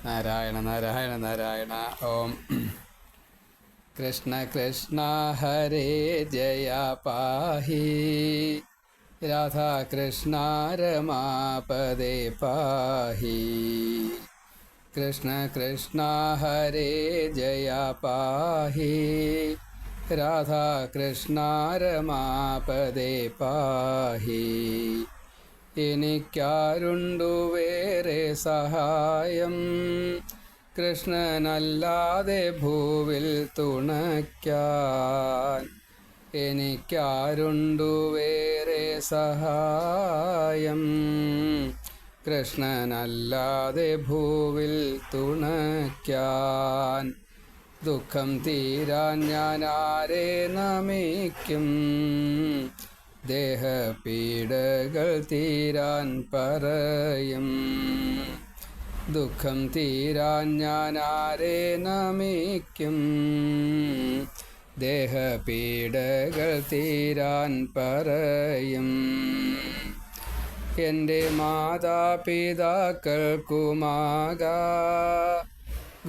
നാരായണ നാരായണ നാരായണ. ഓം കൃഷ്ണ കൃഷ്ണ ഹരേ ജയ പാഹി രാധാകൃഷ്ണ രമാപദേ പാഹി. കൃഷ്ണ കൃഷ്ണ ഹരേ ജയ പാഹി രാധാകൃഷ്ണ രമാപദേ പാഹി. എനിക്കാരുണ്ടു വേറെ സഹായം കൃഷ്ണനല്ലാതെ ഭൂവിൽ തുണയ്ക്കാൻ. എനിക്കാരുണ്ടു വേറെ സഹായം കൃഷ്ണനല്ലാതെ ഭൂവിൽ തുണയ്ക്കാൻ. ദുഃഖം തീരാൻ ഞാൻ ആരെ നമിക്കും, ദേഹപീഡകൾ തീരാൻ പറയും. ദുഃഖം തീരാൻ ഞാൻ ആരെ നമിക്കും, ദേഹപീഡകൾ തീരാൻ പറയും. എൻ്റെ മാതാപിതാക്കൾക്കുമാകാ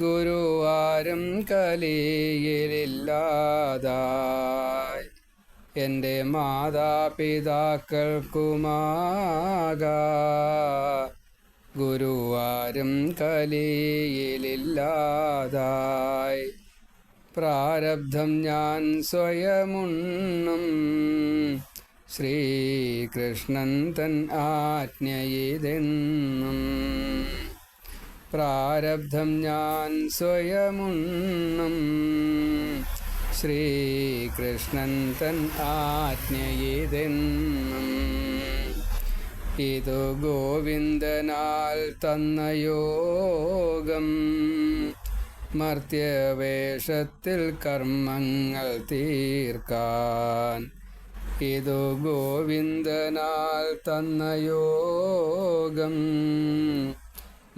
ഗുരുവാരും കലിയിലില്ലാതായി. എൻ്റെ മാതാപിതാക്കൾക്കുമാകാ ഗുരുവാരും കലിയിലില്ലാതായി. പ്രാരബ്ധം ഞാൻ സ്വയമുണ്ണും ശ്രീകൃഷ്ണൻ തൻ ആജ്ഞയിതെന്നും. പ്രാരബ്ധം ഞാൻ സ്വയമുണ്ണും ശ്രീകൃഷ്ണൻ തൻ ആജ്ഞയിതെന്നും. ഇതു ഗോവിന്ദനാൽ തന്ന യോഗം, മർത്യവേഷത്തിൽ കർമ്മങ്ങൾ തീർക്കാൻ. ഇതു ഗോവിന്ദനാൽ തന്ന യോഗം,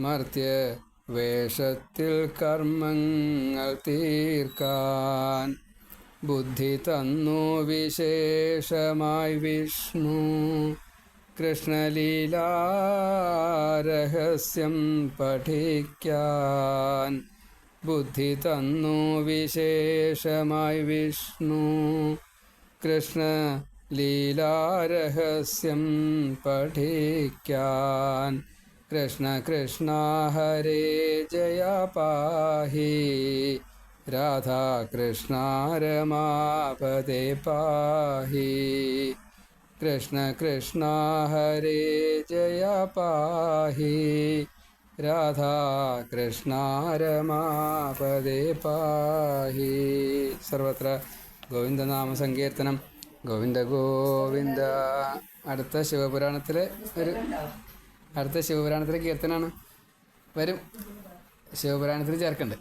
മർത്യവേഷത്തിൽ കർമ്മങ്ങൾ തീർക്കാൻ. ബുദ്ധി തന്നു വിശേഷമായി വിഷ്ണു കൃഷ്ണലീലാരഹസ്യം പഠിക്കാൻ. ബുദ്ധി തന്നു വിശേഷമായി വിഷ്ണു കൃഷ്ണലീലാരഹസ്യം പഠിക്കാൻ. കൃഷ്ണ കൃഷ്ണ ഹരേ ജയ പാഹി രാധാകൃഷ്ണ രമാപദേ പാഹി. കൃഷ്ണ കൃഷ്ണ ഹരേ ജയ പാഹി രാധാകൃഷ്ണ രമാപദേ പാഹി. സർവത്ര ഗോവിന്ദനാമ സങ്കീർത്തനം. ഗോവിന്ദ ഗോവിന്ദ. അടുത്ത ശിവപുരാണത്തിലെ കീർത്തനാണ് വരും. ശിവപുരാണത്തിൽ ചേർക്കണ്ട്.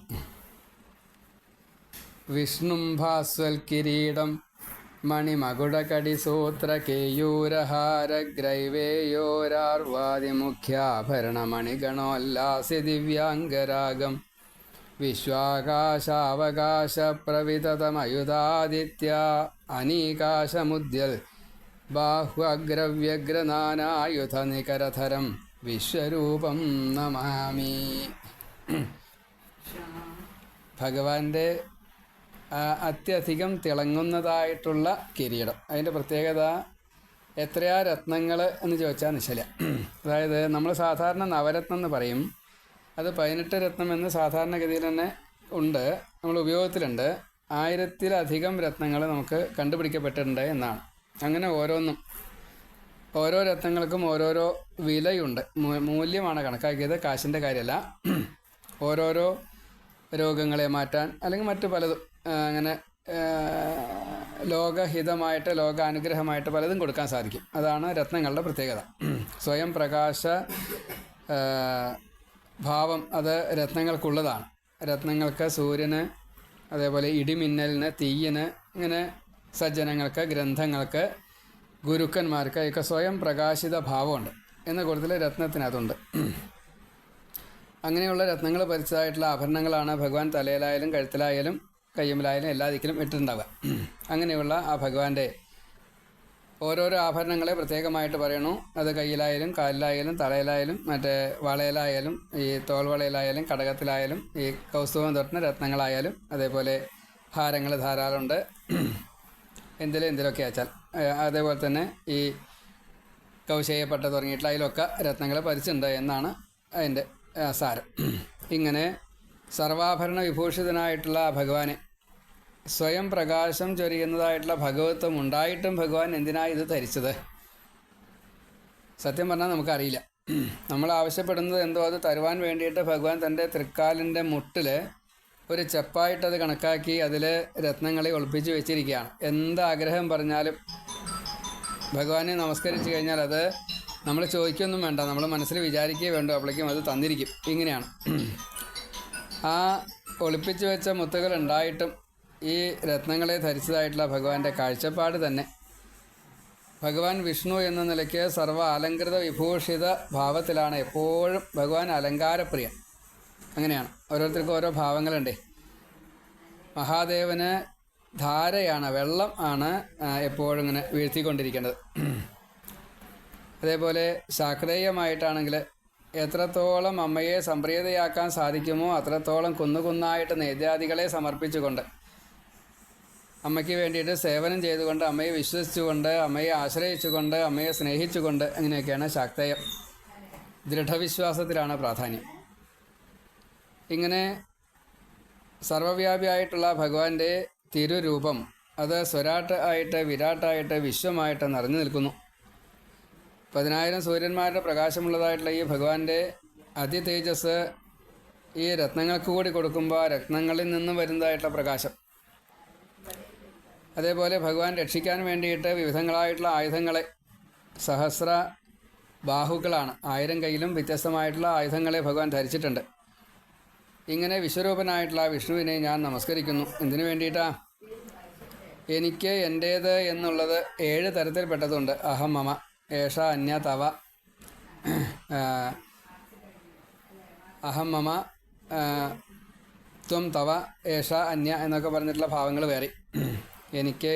വിഷ്ണും ഭാസ്വൽ കിരീടം മണിമകുടകടിസൂത്ര കേയൂരഹാരഗ്രൈവേയോരാർവാദിമുഖ്യാഭരണമണിഗണോല്ലാസ്യ ദിവ്യാംഗരാഗം. വിശ്വാകാശാവകാശ പ്രവിതതമയുധാദിത്യ അനീകാശമുദ്യൽ ബാഹ്വഗ്രവ്യഗ്രനാനായുധ നികരധരം വിശ്വരൂപം നമാമി. ഭഗവാന്റെ അത്യധികം തിളങ്ങുന്നതായിട്ടുള്ള കിരീടം. അതിൻ്റെ പ്രത്യേകത എത്രയാ രത്നങ്ങൾ എന്ന് ചോദിച്ചാൽ നിശ്ചല. അതായത് നമ്മൾ സാധാരണ നവരത്നം എന്ന് പറയും. അത് 18 രത്നം എന്ന് സാധാരണഗതിയിൽ തന്നെ ഉണ്ട്, നമ്മൾ ഉപയോഗത്തിലുണ്ട്. 1000-ലധികം രത്നങ്ങൾ നമുക്ക് കണ്ടുപിടിക്കപ്പെട്ടിട്ടുണ്ട് എന്നാണ്. അങ്ങനെ ഓരോ രത്നങ്ങൾക്കും ഓരോരോ വിലയുണ്ട്, മൂല്യമാണ് കണക്കാക്കിയത്, കാശിൻ്റെ കാര്യമല്ല. ഓരോരോ രോഗങ്ങളെ മാറ്റാൻ അല്ലെങ്കിൽ മറ്റു പലതും അങ്ങനെ ലോകഹിതമായിട്ട് ലോകാനുഗ്രഹമായിട്ട് പലതും കൊടുക്കാൻ സാധിക്കും. അതാണ് രത്നങ്ങളുടെ പ്രത്യേകത. സ്വയം പ്രകാശ ഭാവം അത് രത്നങ്ങൾക്കുള്ളതാണ്. രത്നങ്ങൾക്ക് സൂര്യന്, അതേപോലെ ഇടിമിന്നലിന്, തീയിന്, ഇങ്ങനെ സജ്ജനങ്ങൾക്ക്, ഗ്രന്ഥങ്ങൾക്ക്, ഗുരുക്കന്മാർക്ക് ഒക്കെ സ്വയം പ്രകാശിത ഭാവമുണ്ട് എന്ന കൂട്ടത്തിൽ രത്നത്തിനകത്തുണ്ട്. അങ്ങനെയുള്ള രത്നങ്ങൾ പരിച്ചതായിട്ടുള്ള ആഭരണങ്ങളാണ് ഭഗവാൻ തലയിലായാലും കഴുത്തിലായാലും കയ്യുമ്പിലായാലും എല്ലാ ദിക്കിലും ഇട്ടിട്ടുണ്ടാവുക. അങ്ങനെയുള്ള ആ ഭഗവാന്റെ ഓരോരോ ആഭരണങ്ങളെ പ്രത്യേകമായിട്ട് പറയണു. അത് കയ്യിലായാലും കാലിലായാലും തലയിലായാലും മറ്റേ വളയിലായാലും ഈ തോൾവളയിലായാലും കടകത്തിലായാലും ഈ കൗസ്തുഭം തൊട്ടുന്ന രത്നങ്ങളായാലും അതേപോലെ ഹാരങ്ങൾ ധാരാളമുണ്ട്. എന്തിലൊക്കെ ആച്ചാൽ അതേപോലെ തന്നെ ഈ കൗശേയപ്പട്ട തുടങ്ങിയിട്ടുള്ള അതിലൊക്കെ രത്നങ്ങൾ പതിച്ചിട്ടുണ്ട് എന്നാണ് അതിൻ്റെ സാരം. ഇങ്ങനെ സർവാഭരണ വിഭൂഷിതനായിട്ടുള്ള ഭഗവാനെ, സ്വയം പ്രകാശം ചൊരിയുന്നതായിട്ടുള്ള ഭഗവത്വം ഉണ്ടായിട്ടും ഭഗവാൻ എന്തിനാണ് ഇത് ധരിച്ചത്? സത്യം പറഞ്ഞാൽ നമുക്കറിയില്ല. നമ്മൾ ആവശ്യപ്പെടുന്നത് എന്തോ അത് തരുവാൻ വേണ്ടിയിട്ട് ഭഗവാൻ തൻ്റെ തൃക്കാലിൻ്റെ മുട്ടിൽ ഒരു ചെപ്പായിട്ടത് കണക്കാക്കി അതിൽ രത്നങ്ങളെ ഒളിപ്പിച്ച് വെച്ചിരിക്കുകയാണ്. എന്താഗ്രഹം പറഞ്ഞാലും ഭഗവാനെ നമസ്കരിച്ച് കഴിഞ്ഞാൽ അത് നമ്മൾ ചോദിക്കൊന്നും വേണ്ട, നമ്മൾ മനസ്സിൽ വിചാരിക്കുകയേ വേണ്ടു, അപ്പോഴേക്കും അത് തന്നിരിക്കും. ഇങ്ങനെയാണ്. ആ ഒളിപ്പിച്ച് വെച്ച മുത്തുകൾ ഉണ്ടായിട്ടും ഈ രത്നങ്ങളെ ധരിച്ചതായിട്ടുള്ള ഭഗവാന്റെ കാഴ്ചപ്പാട് തന്നെ ഭഗവാൻ വിഷ്ണു എന്ന നിലയ്ക്ക് സർവ്വ അലങ്കൃത വിഭൂഷിത ഭാവത്തിലാണ് എപ്പോഴും ഭഗവാൻ അലങ്കാരപ്രിയൻ. അങ്ങനെയാണ്. ഓരോരുത്തർക്കും ഓരോ ഭാവങ്ങളുണ്ടേ. മഹാദേവന് ധാരയാണ്, വെള്ളം ആണ് എപ്പോഴും ഇങ്ങനെ വീഴ്ത്തിക്കൊണ്ടിരിക്കേണ്ടത്. അതേപോലെ ശാക്തേയമായിട്ടാണെങ്കിൽ എത്രത്തോളം അമ്മയെ സംപ്രീതയാക്കാൻ സാധിക്കുമോ അത്രത്തോളം കുന്നുകുന്നായിട്ട് നേദ്യാദികളെ സമർപ്പിച്ചുകൊണ്ട് അമ്മയ്ക്ക് വേണ്ടിയിട്ട് സേവനം ചെയ്തുകൊണ്ട് അമ്മയെ വിശ്വസിച്ചുകൊണ്ട് അമ്മയെ ആശ്രയിച്ചുകൊണ്ട് അമ്മയെ സ്നേഹിച്ചുകൊണ്ട് അങ്ങനെയൊക്കെയാണ് ശാക്തേയം. ദൃഢവിശ്വാസത്തിലാണ് പ്രാധാന്യം. ഇങ്ങനെ സർവവ്യാപിയായിട്ടുള്ള ഭഗവാന്റെ തിരുരൂപം അത് സ്വരാട്ട് ആയിട്ട് വിരാട്ടായിട്ട് വിശ്വമായിട്ട് നിറഞ്ഞു നിൽക്കുന്നു. 10,000 സൂര്യന്മാരുടെ പ്രകാശമുള്ളതായിട്ടുള്ള ഈ ഭഗവാന്റെ അതിതേജസ് ഈ രത്നങ്ങൾക്ക് കൂടി കൊടുക്കുമ്പോൾ രത്നങ്ങളിൽ നിന്ന് വരുന്നതായിട്ടുള്ള പ്രകാശം, അതേപോലെ ഭഗവാൻ രക്ഷിക്കാൻ വേണ്ടിയിട്ട് വിവിധങ്ങളായിട്ടുള്ള ആയുധങ്ങളെ, സഹസ്ര ബാഹുക്കളാണ്, 1000 കയ്യിലും വ്യത്യസ്തമായിട്ടുള്ള ആയുധങ്ങളെ ഭഗവാൻ ധരിച്ചിട്ടുണ്ട്. ഇങ്ങനെ വിശ്വരൂപനായിട്ടുള്ള വിഷ്ണുവിനെ ഞാൻ നമസ്കരിക്കുന്നു. എന്തിനു വേണ്ടിയിട്ടാ? എനിക്ക് എൻ്റേത് എന്നുള്ളത് 7 തരത്തിൽപ്പെട്ടതുണ്ട്. അഹം മമ ഏഷ അന്യ തവ, അഹം മമ ത്വം തവ ഏഷ അന്യ എന്നൊക്കെ പറഞ്ഞിട്ടുള്ള ഭാവങ്ങൾ വേറെ. എനിക്ക്,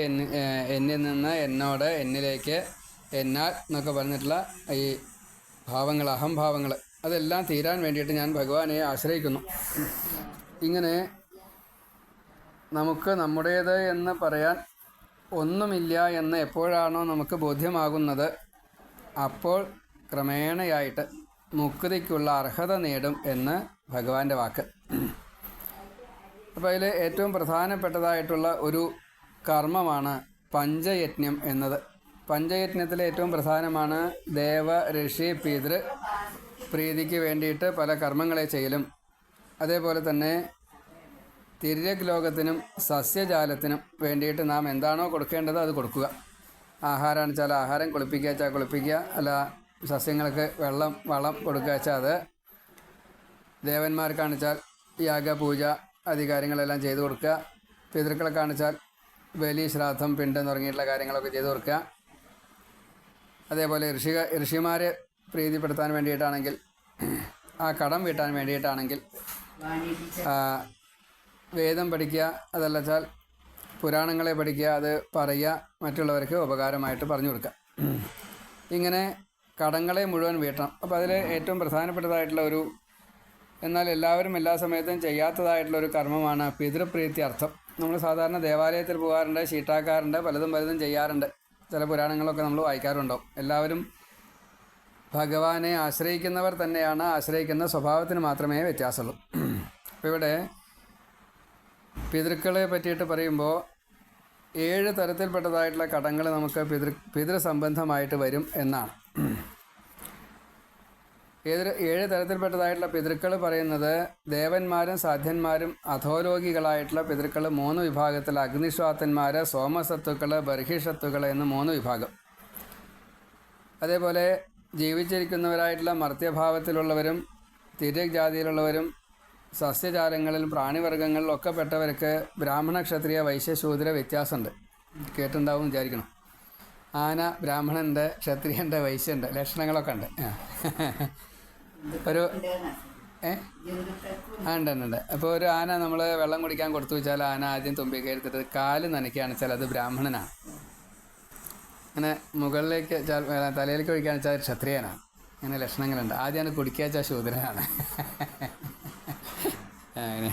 എന്നിൽ നിന്ന്, എന്നോട്, എന്നിലേക്ക്, എന്നാൽ എന്നൊക്കെ പറഞ്ഞിട്ടുള്ള ഈ ഭാവങ്ങൾ, അഹംഭാവങ്ങൾ, അതെല്ലാം തീരാൻ വേണ്ടിയിട്ട് ഞാൻ ഭഗവാനെ ആശ്രയിക്കുന്നു. ഇങ്ങനെ നമുക്ക് നമ്മുടേത് എന്ന് പറയാൻ ഒന്നുമില്ല എന്ന് എപ്പോഴാണോ നമുക്ക് ബോധ്യമാകുന്നത് അപ്പോൾ ക്രമേണയായിട്ട് മുക്തിക്കുള്ള അർഹത നേടും എന്ന് ഭഗവാന്റെ വാക്ക്. അപ്പോൾ അതിൽ ഏറ്റവും പ്രധാനപ്പെട്ടതായിട്ടുള്ള ഒരു കർമ്മമാണ് പഞ്ചയജ്ഞം എന്നത്. പഞ്ചയജ്ഞത്തിൽ ഏറ്റവും പ്രധാനമാണ് ദേവ ഋഷി പിതൃ പ്രീതിക്ക് വേണ്ടിയിട്ട് പല കർമ്മങ്ങളെ ചെയ്യലും, അതേപോലെ തന്നെ തിര്യക് ലോകത്തിനും സസ്യജാലത്തിനും വേണ്ടിയിട്ട് നാം എന്താണോ കൊടുക്കേണ്ടത് അത് കൊടുക്കുക. ആഹാരമാണെന്ന് വെച്ചാൽ ആഹാരം, കുളിപ്പിക്കുക വെച്ചാൽ കുളിപ്പിക്കുക, അല്ല സസ്യങ്ങൾക്ക് വളം കൊടുക്കുക വെച്ചാൽ അത്, ദേവന്മാർക്കാണെന്ന് വെച്ചാൽ യാഗപൂജ അധികാരങ്ങളെല്ലാം ചെയ്തു കൊടുക്കുക, പിതൃക്കളെ കാണിച്ചാൽ ബലി, ശ്രാദ്ധം, പിണ്ടം തുടങ്ങിയിട്ടുള്ള കാര്യങ്ങളൊക്കെ ചെയ്തു കൊടുക്കുക. അതേപോലെ ഋഷിമാരെ പ്രീതിപ്പെടുത്താൻ വേണ്ടിയിട്ടാണെങ്കിൽ, ആ കടം വീട്ടാൻ വേണ്ടിയിട്ടാണെങ്കിൽ വേദം പഠിക്കുക, അതല്ല വെച്ചാൽ പുരാണങ്ങളെ പഠിക്കുക, അത് പറയുക, മറ്റുള്ളവർക്ക് ഉപകാരമായിട്ട് പറഞ്ഞു കൊടുക്കുക. ഇങ്ങനെ കടങ്ങളെ മുഴുവൻ വീട്ടണം. അപ്പോൾ അതിൽ ഏറ്റവും പ്രധാനപ്പെട്ടതായിട്ടുള്ള ഒരു, എന്നാൽ എല്ലാവരും എല്ലാ സമയത്തും ചെയ്യാത്തതായിട്ടുള്ള ഒരു കർമ്മമാണ് പിതൃപ്രീത്യർത്ഥം. നമ്മൾ സാധാരണ ദേവാലയത്തിൽ പോകാറുണ്ട്, ചീട്ടാക്കാറുണ്ട്, പലതും ചെയ്യാറുണ്ട്. ചില പുരാണങ്ങളൊക്കെ നമ്മൾ വായിക്കാറുണ്ടാവും. എല്ലാവരും ഭഗവാനെ ആശ്രയിക്കുന്നവർ തന്നെയാണ്, ആശ്രയിക്കുന്ന സ്വഭാവത്തിന് മാത്രമേ വ്യത്യാസമുള്ളൂ. അപ്പോൾ ഇവിടെ പിതൃക്കളെ പറ്റിയിട്ട് പറയുമ്പോൾ 7 തരത്തിൽപ്പെട്ടതായിട്ടുള്ള കടങ്ങൾ നമുക്ക് പിതൃസംബന്ധമായിട്ട് വരും എന്നാണ്. 7 തരത്തിൽപ്പെട്ടതായിട്ടുള്ള പിതൃക്കൾ പറയുന്നത് ദേവന്മാരും സാധ്യന്മാരും അധോലോകികളായിട്ടുള്ള പിതൃക്കൾ 3 വിഭാഗത്തിൽ, അഗ്നിശ്വാത്തന്മാർ, സോമസത്തുക്കൾ, ബർഹിഷത്തുക്കൾ എന്ന് 3 വിഭാഗം. അതേപോലെ ജീവിച്ചിരിക്കുന്നവരായിട്ടുള്ള മർത്യഭാവത്തിലുള്ളവരും തിര്യക് ജാതിയിലുള്ളവരും സസ്യജാലങ്ങളിലും പ്രാണിവർഗ്ഗങ്ങളിലും ഒക്കെ പെട്ടവർക്ക് ബ്രാഹ്മണ, ക്ഷത്രിയ, വൈശ്യ, ശൂദ്ര വ്യത്യാസമുണ്ട്. കേട്ടിട്ടുണ്ടാവും വിചാരിക്കണം. ആന ബ്രാഹ്മണൻ്റെ, ക്ഷത്രിയൻ്റെ, വൈശ്യൻ്റെ ലക്ഷണങ്ങളൊക്കെ ഉണ്ട്. ഒരു ഉണ്ട്. അപ്പോൾ ഒരു ആന നമ്മൾ വെള്ളം കുടിക്കാൻ കൊടുത്തു വെച്ചാൽ ആന ആദ്യം തുമ്പിക്കയെടുത്തിട്ട് കാല് നനയ്ക്കുകയാണെന്ന് വെച്ചാൽ അത് ബ്രാഹ്മണനാണ്. അങ്ങനെ മുകളിലേക്ക് തലയിലേക്ക് ഒഴിക്കാന്ന് വെച്ചാൽ ക്ഷത്രിയനാണ്. അങ്ങനെ ലക്ഷണങ്ങളുണ്ട്. ആദ്യമാണ് കുടിക്കുക വെച്ചാൽ ശൂദ്രനാണ്. അങ്ങനെ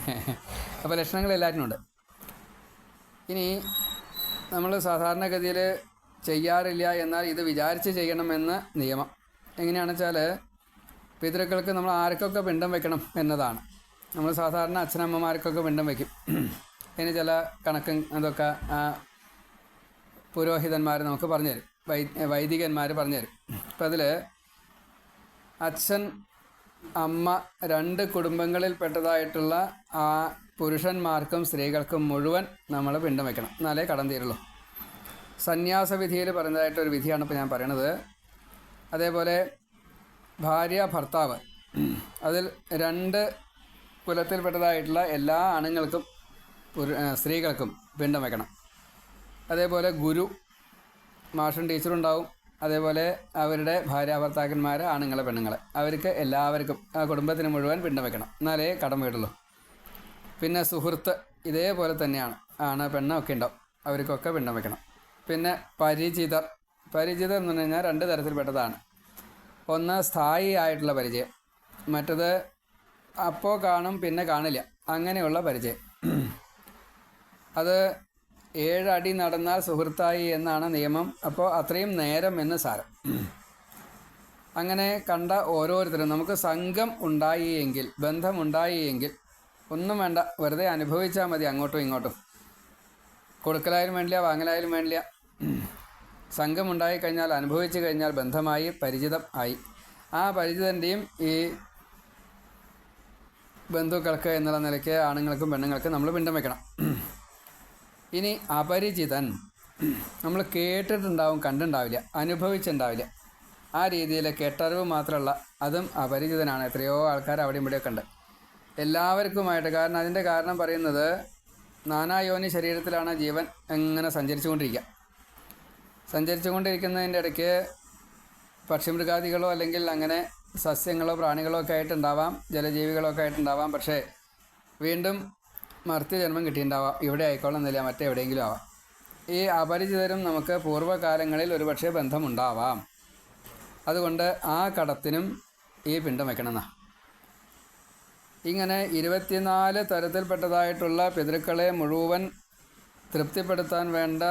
അപ്പോൾ ലക്ഷണങ്ങൾ എല്ലാറ്റിനും ഉണ്ട്. ഇനി നമ്മൾ സാധാരണഗതിയിൽ ചെയ്യാറില്ല, എന്നാൽ ഇത് വിചാരിച്ച് ചെയ്യണമെന്ന് നിയമം. എങ്ങനെയാണെന്ന് വെച്ചാൽ പിതൃക്കൾക്ക് നമ്മൾ ആർക്കൊക്കെ പിണ്ടം വെക്കണം എന്നതാണ്. നമ്മൾ സാധാരണ അച്ഛനമ്മമാർക്കൊക്കെ പിണ്ടം വയ്ക്കും. അതിന് ചില കണക്കും അതൊക്കെ പുരോഹിതന്മാർ നമുക്ക് പറഞ്ഞു തരും, വൈദികന്മാർ പറഞ്ഞു തരും. അപ്പം അതിൽ അച്ഛൻ അമ്മ 2 കുടുംബങ്ങളിൽപ്പെട്ടതായിട്ടുള്ള ആ പുരുഷന്മാർക്കും സ്ത്രീകൾക്കും മുഴുവൻ നമ്മൾ പിണ്ടം വയ്ക്കണം, എന്നാലേ കടം തീരുള്ളൂ. സന്യാസവിധിയിൽ പറയുന്നതായിട്ടൊരു വിധിയാണ് ഇപ്പോൾ ഞാൻ പറയണത്. അതേപോലെ ഭാര്യ ഭർത്താവ്, അതിൽ 2 കുലത്തിൽപ്പെട്ടതായിട്ടുള്ള എല്ലാ ആണുങ്ങൾക്കും സ്ത്രീകൾക്കും പിണ്ടം വയ്ക്കണം. അതേപോലെ ഗുരു, മാഷും ടീച്ചറും ഉണ്ടാവും. അതേപോലെ അവരുടെ ഭാര്യാഭർത്താക്കന്മാർ, ആണുങ്ങൾ പെണ്ണുങ്ങൾ, അവർക്ക് എല്ലാവർക്കും ആ കുടുംബത്തിന് മുഴുവൻ പിണ്ടം വയ്ക്കണം, എന്നാലേ കടം വീടുള്ളൂ. പിന്നെ സുഹൃത്ത് ഇതേപോലെ തന്നെയാണ്, ആണ് പെണ്ണൊക്കെ ഉണ്ടാവും, അവർക്കൊക്കെ പിണ്ടം വയ്ക്കണം. പിന്നെ പരിചിതർ എന്ന് പറഞ്ഞു കഴിഞ്ഞാൽ 2 തരത്തിൽപ്പെട്ടതാണ്. ഒന്ന് സ്ഥായി ആയിട്ടുള്ള പരിചയം, മറ്റത് അപ്പോൾ കാണും പിന്നെ കാണില്ല, അങ്ങനെയുള്ള പരിചയം. അത് 7 അടി നടന്നാൽ സുഹൃത്തായി എന്നാണ് നിയമം. അപ്പോൾ അത്രയും നേരം എന്ന് സാരം. അങ്ങനെ കണ്ട ഓരോരുത്തരും നമുക്ക് സംഘം ഉണ്ടായി എങ്കിൽ, ബന്ധമുണ്ടായി എങ്കിൽ ഒന്നും വേണ്ട, വെറുതെ അനുഭവിച്ചാൽ മതി. അങ്ങോട്ടും ഇങ്ങോട്ടും കൊടുക്കലായാലും വേണ്ടില്ല, വാങ്ങലായാലും വേണ്ടില്ല. സംഘമുണ്ടായി കഴിഞ്ഞാൽ, അനുഭവിച്ചു കഴിഞ്ഞാൽ ബന്ധമായി, പരിചിതം ആയി. ആ പരിചിതൻ്റെയും ഈ ബന്ധുക്കൾക്ക് എന്നുള്ള നിലയ്ക്ക് ആണുങ്ങൾക്കും പെണ്ണുങ്ങൾക്കും നമ്മൾ പിണ്ടം വയ്ക്കണം. ഇനി അപരിചിതൻ, നമ്മൾ കേട്ടിട്ടുണ്ടാവും, കണ്ടിട്ടുണ്ടാവില്ല, അനുഭവിച്ചിട്ടുണ്ടാവില്ല. ആ രീതിയിൽ കേട്ടറിവ് മാത്രമല്ല, അതും അപരിചിതനാണ്. എത്രയോ ആൾക്കാർ അവിടെ ഇവിടെയൊക്കെ ഉണ്ട്, എല്ലാവർക്കുമായിട്ട്. കാരണം അതിൻ്റെ കാരണം പറയുന്നത്, നാനായോനി ശരീരത്തിലാണ് ജീവൻ എങ്ങനെ സഞ്ചരിച്ചുകൊണ്ടിരിക്കുന്നതിൻ്റെ ഇടയ്ക്ക് പക്ഷിമൃഗാദികളോ അല്ലെങ്കിൽ അങ്ങനെ സസ്യങ്ങളോ പ്രാണികളോ ഒക്കെ ആയിട്ടുണ്ടാവാം, ജലജീവികളോ ഒക്കെ ആയിട്ടുണ്ടാവാം. പക്ഷേ വീണ്ടും മർത്യജന്മം കിട്ടിയിട്ടുണ്ടാവാം, ഇവിടെ ആയിക്കോളണമെന്നില്ല, മറ്റെവിടെയെങ്കിലും ആവാം. ഈ അപരിചിതരും നമുക്ക് പൂർവ്വകാലങ്ങളിൽ ഒരുപക്ഷെ ബന്ധമുണ്ടാവാം. അതുകൊണ്ട് ആ കടത്തിനും ഈ പിണ്ടം വയ്ക്കണമെന്നാണ്. ഇങ്ങനെ 24 തരത്തിൽപ്പെട്ടതായിട്ടുള്ള പിതൃക്കളെ മുഴുവൻ തൃപ്തിപ്പെടുത്താൻ വേണ്ട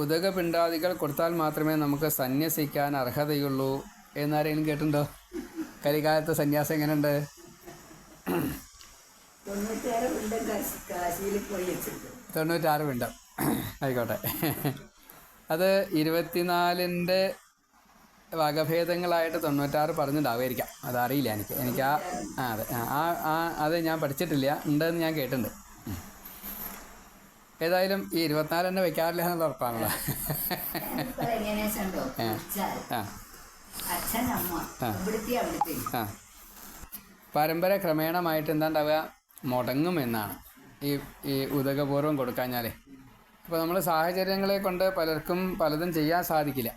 ഉദകപിണ്ടാദികൾ കൊടുത്താൽ മാത്രമേ നമുക്ക് സന്യസിക്കാൻ അർഹതയുള്ളൂ എന്നാരെങ്കിലും കേട്ടിട്ടുണ്ടോ? കലികാലത്ത് സന്യാസം എങ്ങനെയുണ്ട്? 96 പിണ്ടം ആയിക്കോട്ടെ. അത് 24ൻ്റെ വകഭേദങ്ങളായിട്ട് 96 പറഞ്ഞിട്ടുണ്ടാവുമായിരിക്കാം, അതറിയില്ല എനിക്ക് അത് ഞാൻ പഠിച്ചിട്ടില്ല, ഉണ്ടെന്ന് ഞാൻ കേട്ടിട്ടുണ്ട്. ഏതായാലും ഈ 24 തന്നെ വെക്കാറില്ല എന്നുള്ള ഉറപ്പാണല്ലോ. പരമ്പര ക്രമേണമായിട്ട് എന്താണ്ടാവുക, മുടങ്ങും എന്നാണ് ഈ ഉദകപൂർവ്വം കൊടുക്കാഞ്ഞാലേ. അപ്പോൾ നമ്മൾ സാഹചര്യങ്ങളെ കൊണ്ട് പലർക്കും പലതും ചെയ്യാൻ സാധിക്കില്ല.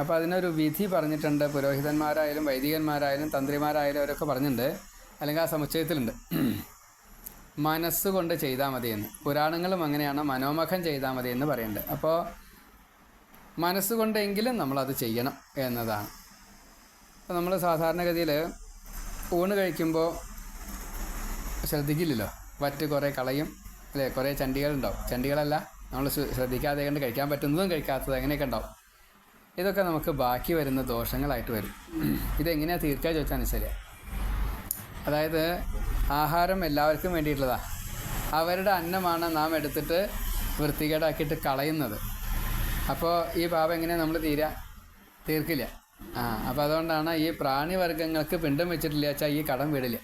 അപ്പോൾ അതിനൊരു വിധി പറഞ്ഞിട്ടുണ്ട്. പുരോഹിതന്മാരായാലും വൈദികന്മാരായാലും തന്ത്രിമാരായാലും അവരൊക്കെ പറഞ്ഞിട്ടുണ്ട്, അല്ലെങ്കിൽ ആ സമുച്ചയത്തിലുണ്ട്. മനസ്സുകൊണ്ട് ചെയ്താൽ മതിയെന്ന്. പുരാണങ്ങളും അങ്ങനെയാണ്, മനോമഖം ചെയ്താൽ മതി എന്ന് പറയുന്നുണ്ട്. അപ്പോൾ മനസ്സുകൊണ്ടെങ്കിലും നമ്മളത് ചെയ്യണം എന്നതാണ്. അപ്പോൾ നമ്മൾ സാധാരണഗതിയിൽ ഊണ് കഴിക്കുമ്പോൾ ശ്രദ്ധിക്കില്ലല്ലോ, വറ്റ് കുറേ കളയും അല്ലേ, കുറേ ചണ്ടികളുണ്ടാവും. ചണ്ടികളല്ല, നമ്മൾ ശ്രദ്ധിക്കാതെ കൊണ്ട് കഴിക്കാൻ പറ്റുന്നതും കഴിക്കാത്തത് അങ്ങനെയൊക്കെ ഉണ്ടാവും. ഇതൊക്കെ നമുക്ക് ബാക്കി വരുന്ന ദോഷങ്ങളായിട്ട് വരും. ഇതെങ്ങനെയാണ് തീർക്കുക ചോദിച്ചാൽ ശരിയാണ്. അതായത് ആഹാരം എല്ലാവർക്കും വേണ്ടിയിട്ടുള്ളതാണ്. അവരുടെ അന്നമാണ് നാം എടുത്തിട്ട് വൃത്തികേടാക്കിയിട്ട് കളയുന്നത്. അപ്പോൾ ഈ പാപം എങ്ങനെയാണ് നമ്മൾ തീർക്കില്ല. അപ്പോൾ അതുകൊണ്ടാണ് ഈ പ്രാണിവർഗ്ഗങ്ങൾക്ക് പിണ്ടം വെച്ചിട്ടില്ല വെച്ചാൽ ഈ കടം വീടില്ല.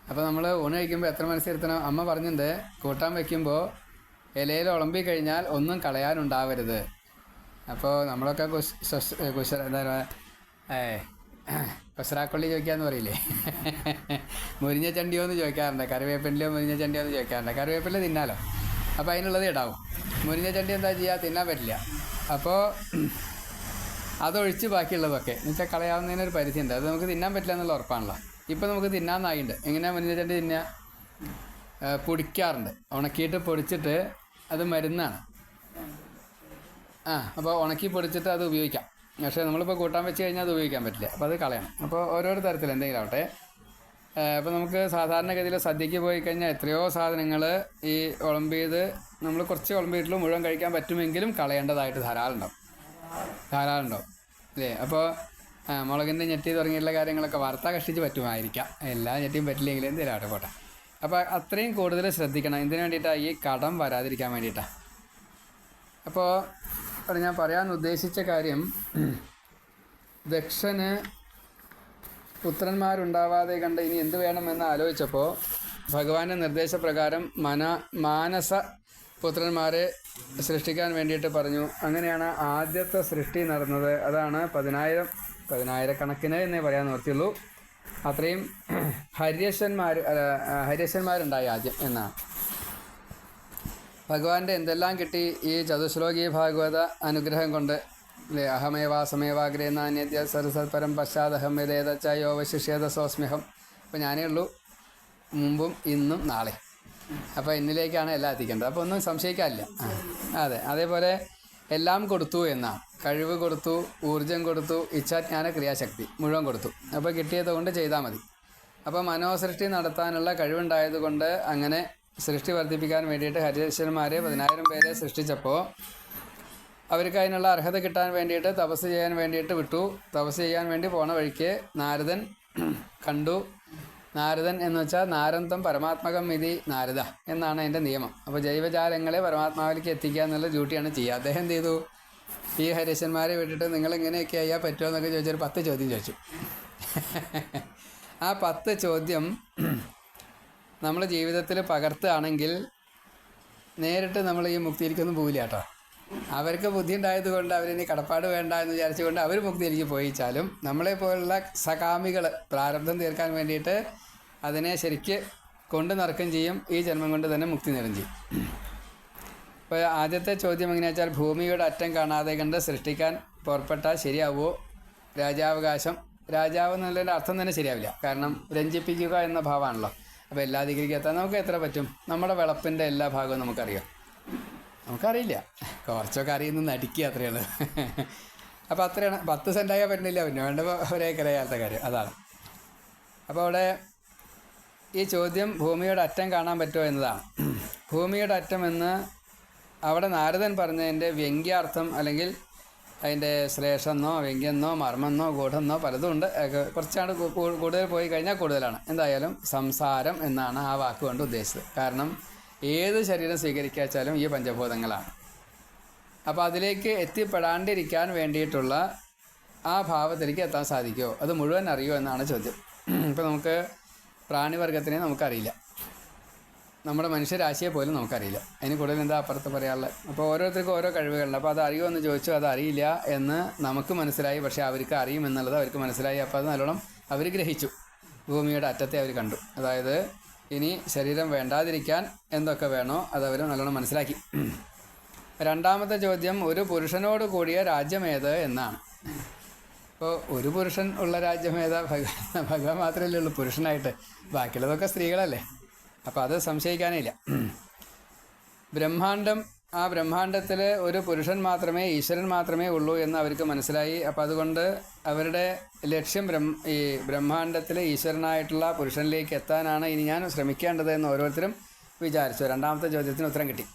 അപ്പോൾ നമ്മൾ ഊണ് കഴിക്കുമ്പോൾ എത്ര മനസ്സിരുത്തണം? അമ്മ പറഞ്ഞിട്ടുണ്ട്, കൂട്ടാൻ വയ്ക്കുമ്പോൾ ഇലയിൽ ഉളമ്പി കഴിഞ്ഞാൽ ഒന്നും കളയാനുണ്ടാവരുത്. അപ്പോൾ നമ്മളൊക്കെ എന്താ കൊശറാക്കൊള്ളി ചോദിക്കാമെന്ന് പറയില്ലേ, മുരിഞ്ഞ ചണ്ടിയോ എന്ന് ചോദിക്കാറുണ്ട്. കറിവേപ്പിലയോ മുരിഞ്ഞ ചണ്ടിയോ എന്ന് ചോദിക്കാറുണ്ട്. കറിവേപ്പില തിന്നാലോ, അപ്പോൾ അതിനുള്ളത് ഇടാവും. മുരിഞ്ഞ ചണ്ടി എന്താ ചെയ്യുക, തിന്നാൻ പറ്റില്ല. അപ്പോൾ അതൊഴിച്ച് ബാക്കിയുള്ളതൊക്കെ എന്ന് വെച്ചാൽ കളയാവുന്നതിനൊരു പരിധിയുണ്ട്. അത് നമുക്ക് തിന്നാൻ പറ്റില്ല എന്നുള്ള ഉറപ്പാണല്ലോ. ഇപ്പോൾ നമുക്ക് തിന്നാന്നായിട്ടുണ്ട്. എങ്ങനെയാണ് മുരിഞ്ഞ ചണ്ടി തിന്നുക? പൊടിക്കാറുണ്ട്, ഉണക്കിയിട്ട് പൊടിച്ചിട്ട് അത് മരുന്നാണ്. അപ്പോൾ ഉണക്കി പൊടിച്ചിട്ട് അത് ഉപയോഗിക്കാം. പക്ഷേ നമ്മളിപ്പോൾ കൂട്ടാൻ വെച്ച് കഴിഞ്ഞാൽ അത് ഉപയോഗിക്കാൻ പറ്റില്ല. അപ്പോൾ അത് കളയണം. അപ്പോൾ ഓരോരോ തരത്തിൽ എന്തെങ്കിലും ആവട്ടെ. അപ്പോൾ നമുക്ക് സാധാരണഗതിയിൽ സദ്യക്ക് പോയി കഴിഞ്ഞാൽ എത്രയോ സാധനങ്ങൾ ഈ വിളമ്പിയത് നമ്മൾ കുറച്ച് വിളമ്പിയിട്ടുള്ളൂ, മുഴുവൻ കഴിക്കാൻ പറ്റുമെങ്കിലും കളയേണ്ടതായിട്ട് ധാരാളം ഉണ്ടാവും അല്ലേ? അപ്പോൾ മുളകിൻ്റെ ഞെട്ടി തുടങ്ങിയിട്ടുള്ള കാര്യങ്ങളൊക്കെ വറുത്താൽ കഷ്ടിച്ച് പറ്റുമായിരിക്കാം, എല്ലാ ഞെട്ടിയും പറ്റില്ലെങ്കിലും എന്തെങ്കിലും ആവട്ടെ പോട്ടെ. അപ്പോൾ അത്രയും കൂടുതൽ ശ്രദ്ധിക്കണം. എന്തിനു വേണ്ടിയിട്ടാണ്? ഈ കടം വരാതിരിക്കാൻ വേണ്ടിയിട്ടാണ്. അപ്പോൾ അവിടെ ഞാൻ പറയാൻ ഉദ്ദേശിച്ച കാര്യം, ദക്ഷന് പുത്രന്മാരുണ്ടാവാതെ കണ്ട് ഇനി എന്ത് വേണമെന്ന് ആലോചിച്ചപ്പോൾ ഭഗവാന്റെ നിർദ്ദേശപ്രകാരം മാനസ പുത്രന്മാരെ സൃഷ്ടിക്കാൻ വേണ്ടിയിട്ട് പറഞ്ഞു. അങ്ങനെയാണ് ആദ്യത്തെ സൃഷ്ടി നടന്നത്. അതാണ് 10,000 എന്നേ പറയാൻ നിർത്തിയുള്ളൂ. അത്രയും ഹര്യശന്മാരുണ്ടായി ആദ്യം എന്നാണ്. ഭഗവാന്റെ എന്തെല്ലാം കിട്ടി ഈ ചതുശ്ലോകി ഭാഗവത അനുഗ്രഹം കൊണ്ട്. അഹമേവാസമേവാഗ്രേ നാന്യദ്യ സരസത്പരം പശ്ചാത്തഹം യഥേതച്ചയോവശിഷ്യേത സോസ്മ്യഹം. അപ്പോൾ ഞാനേ ഉള്ളൂ, മുമ്പും ഇന്നും നാളെ. അപ്പോൾ എന്നിലേക്കാണ് എല്ലാം എത്തിക്കേണ്ടത്. അപ്പോൾ ഒന്നും സംശയിക്കാനില്ല. അതെ, അതേപോലെ എല്ലാം കൊടുത്തു എന്നാണ്. കഴിവ് കൊടുത്തു, ഊർജം കൊടുത്തു, ഇച്ഛാജ്ഞാന ക്രിയാശക്തി മുഴുവൻ കൊടുത്തു. അപ്പോൾ കിട്ടിയത് കൊണ്ട് ചെയ്താൽ മതി. അപ്പോൾ മനോസൃഷ്ടി നടത്താനുള്ള കഴിവുണ്ടായതുകൊണ്ട് അങ്ങനെ സൃഷ്ടി വർദ്ധിപ്പിക്കാൻ വേണ്ടിയിട്ട് ഹരിശ്വരന്മാരെ 10,000 പേരെ സൃഷ്ടിച്ചപ്പോൾ അവർക്ക് അതിനുള്ള അർഹത കിട്ടാൻ വേണ്ടിയിട്ട് തപസ് ചെയ്യാൻ വേണ്ടിയിട്ട് വിട്ടു. തപസ് ചെയ്യാൻ വേണ്ടി പോണ വഴിക്ക് നാരദൻ കണ്ടു. നാരദൻ എന്ന് വെച്ചാൽ നാരന്തം പരമാത്മകം ഇതി നാരദ എന്നാണ് അതിൻ്റെ നിയമം. അപ്പോൾ ജൈവജാലങ്ങളെ പരമാത്മാവിലേക്ക് എത്തിക്കുക എന്നുള്ള ഡ്യൂട്ടിയാണ് ചെയ്യുക. അദ്ദേഹം എന്ത് ചെയ്തു? ഈ ഹരിശ്വരന്മാരെ വിട്ടിട്ട് നിങ്ങളിങ്ങനെയൊക്കെ ചെയ്യാൻ പറ്റുമോ എന്നൊക്കെ ചോദിച്ചൊരു 10 ചോദ്യം ചോദിച്ചു. ആ 10 ചോദ്യം നമ്മൾ ജീവിതത്തിൽ പകർത്തുകയാണെങ്കിൽ നേരിട്ട് നമ്മൾ ഈ മുക്തിയിലേക്കൊന്നും പോവില്ല കേട്ടോ. അവർക്ക് ബുദ്ധി ഉണ്ടായത് കൊണ്ട് അവരിനി കടപ്പാട് വേണ്ട എന്ന് വിചാരിച്ചുകൊണ്ട് അവർ മുക്തിയിലേക്ക് പോയിച്ചാലും നമ്മളെപ്പോലുള്ള സകാമികൾ പ്രാരബ്ധം തീർക്കാൻ വേണ്ടിയിട്ട് അതിനെ ശരിക്ക് കൊണ്ട് നടക്കുകയും ചെയ്യും. ഈ ജന്മം കൊണ്ട് തന്നെ മുക്തി നേടുകയും ചെയ്യും. ഇപ്പോൾ ആദ്യത്തെ ചോദ്യം എങ്ങനെയാ വെച്ചാൽ, ഭൂമിയുടെ അറ്റം കാണാതെ കണ്ട് സൃഷ്ടിക്കാൻ പുറപ്പെട്ടാൽ ശരിയാവുമോ? രാജാവകാശം. രാജാവ് എന്നുള്ളതിൻ്റെ അർത്ഥം തന്നെ ശരിയാവില്ല. കാരണം രഞ്ജിപ്പിക്കുക എന്ന ഭാവമാണല്ലോ. അപ്പോൾ എല്ലാ ഡിഗ്രിക്ക് എത്താൻ നമുക്ക് എത്ര പറ്റും? നമ്മുടെ വിളപ്പിൻ്റെ എല്ലാ ഭാഗവും നമുക്കറിയാം? നമുക്കറിയില്ല. കുറച്ചൊക്കെ അറിയുന്ന നടിക്കുക, അത്രയാണ്. അപ്പോൾ അത്രയാണ്. 10 സെൻറ്റായാൽ പറ്റുന്നില്ല, പിന്നെ വേണ്ട ഒരേക്കരയാത്ത കാര്യം അതാണ്. അപ്പോൾ അവിടെ ഈ ചോദ്യം ഭൂമിയുടെ അറ്റം കാണാൻ പറ്റുമോ എന്നതാണ്. ഭൂമിയുടെ അറ്റം എന്ന് അവിടെ നാരദൻ പറഞ്ഞതിൻ്റെ വ്യംഗ്യാർത്ഥം, അല്ലെങ്കിൽ അതിൻ്റെ ശ്ലേഷമെന്നോ വ്യംഗ്യെന്നോ മർമ്മെന്നോ ഗൂഢമെന്നോ പലതും ഉണ്ട്. കുറച്ചാണ് കൂടുതൽ പോയി കഴിഞ്ഞാൽ കൂടുതലാണ്. എന്തായാലും സംസാരം എന്നാണ് ആ വാക്കുകൊണ്ട് ഉദ്ദേശിച്ചത്. കാരണം ഏത് ശരീരം സ്വീകരിക്കാച്ചാലും ഈ പഞ്ചഭൂതങ്ങളാണ്. അപ്പോൾ അതിലേക്ക് എത്തിപ്പെടാണ്ടിരിക്കാൻ വേണ്ടിയിട്ടുള്ള ആ ഭാവത്തിലേക്ക് എത്താൻ സാധിക്കുമോ? അത് മുഴുവൻ അറിയുമോ എന്നാണ് ചോദ്യം. ഇപ്പോൾ നമുക്ക് പ്രാണിവർഗത്തിനെ നമുക്കറിയില്ല, നമ്മുടെ മനുഷ്യരാശിയെ പോലും നമുക്കറിയില്ല. അതിന് കൂടുതൽ എന്താ അപ്പുറത്ത് പറയാനുള്ളത്? അപ്പോൾ ഓരോരുത്തർക്കും ഓരോ കഴിവുകളുണ്ട്. അപ്പോൾ അത് അറിയുമോ എന്ന് ചോദിച്ചു. അത് അറിയില്ല എന്ന് നമുക്ക് മനസ്സിലായി, പക്ഷേ അവർക്ക് അറിയുമെന്നുള്ളത് അവർക്ക് മനസ്സിലായി. അപ്പോൾ അത് നല്ലോണം അവർ ഗ്രഹിച്ചു. ഭൂമിയുടെ അറ്റത്തെ അവർ കണ്ടു. അതായത് ഇനി ശരീരം വേണ്ടാതിരിക്കാൻ എന്തൊക്കെ വേണോ അതവർ നല്ലോണം മനസ്സിലാക്കി. രണ്ടാമത്തെ ചോദ്യം, ഒരു പുരുഷനോട് കൂടിയ രാജ്യമേത് എന്നാണ്. ഇപ്പോൾ ഒരു പുരുഷൻ ഉള്ള രാജ്യമേതാ? ഭഗവാൻ മാത്രമല്ലേ ഉള്ളൂ പുരുഷനായിട്ട്, ബാക്കിയുള്ളതൊക്കെ സ്ത്രീകളല്ലേ. അപ്പോൾ അത് സംശയിക്കാനേ ഇല്ല. ബ്രഹ്മാണ്ടം, ആ ബ്രഹ്മാണ്ടത്തിൽ ഒരു പുരുഷൻ മാത്രമേ, ഈശ്വരൻ മാത്രമേ ഉള്ളൂ എന്ന് അവർക്ക് മനസ്സിലായി. അപ്പോൾ അതുകൊണ്ട് അവരുടെ ലക്ഷ്യം ഈ ബ്രഹ്മാണ്ടത്തിലെ ഈശ്വരനായിട്ടുള്ള പുരുഷനിലേക്ക് എത്താനാണ് ഇനി ഞാൻ ശ്രമിക്കേണ്ടത് എന്ന് ഓരോരുത്തരും വിചാരിച്ചു. രണ്ടാമത്തെ ചോദ്യത്തിന് ഉത്തരം കിട്ടി.